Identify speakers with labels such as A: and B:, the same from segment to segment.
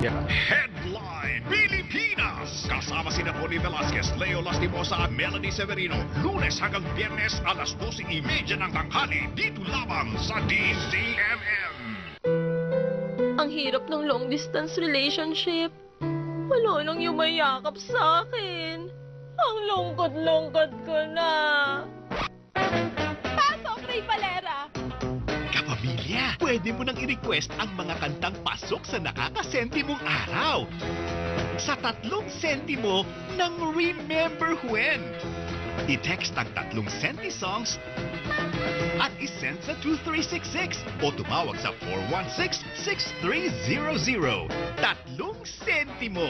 A: Headline Pilipinas! Kasama sina Bonnie Velasquez, Leo Lastimosa at Melanie Severino. Lunes hanggang Biyernes alas 12:30 ng tanghali. Dito lamang sa DZMM.
B: Ang hirap ng long distance relationship. Wala nang yumayakap sa akin. Ang lungkot-lungkot ko na. Pasok, Ray Valera!
A: Kapamilya, pwede mo nang i-request ang mga kantang pasok sa nakakasentimong araw. Sa 3 sentimo ng Remember When. I-text ang 3 senti songs at isend sa 2366 o tumawag sa 416-6300. 3 sentimo.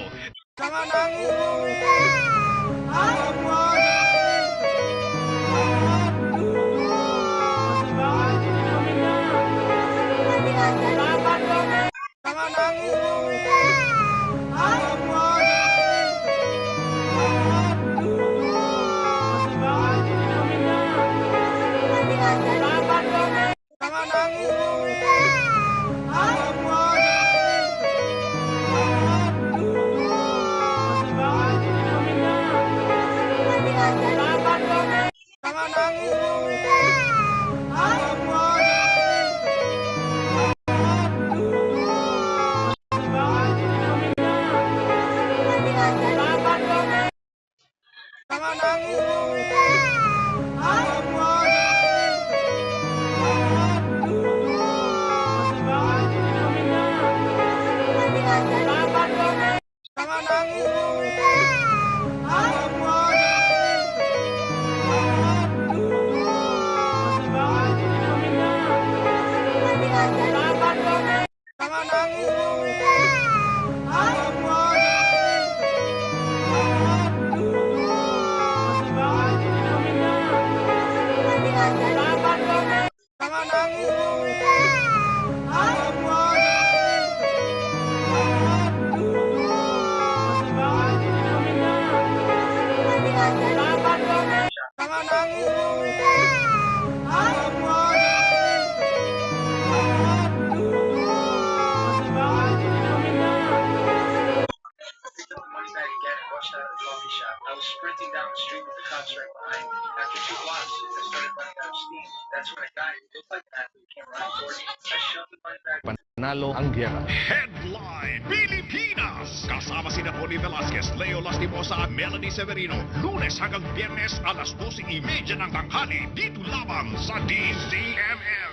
C: I was sprinting down the street with the cops right behind me. After 2 blocks, I started running out of steam. That's when a guy who looked like an athlete came running toward me. I shoved the money back.
D: Panalo ang giyera.
A: Headline Pilipinas! Kasama sina Bonnie Velasquez, Leo Lastimosa at Melanie Severino. Lunes hanggang Biyernes alas 12:30 ng tanghali. Dito lamang sa DZMM.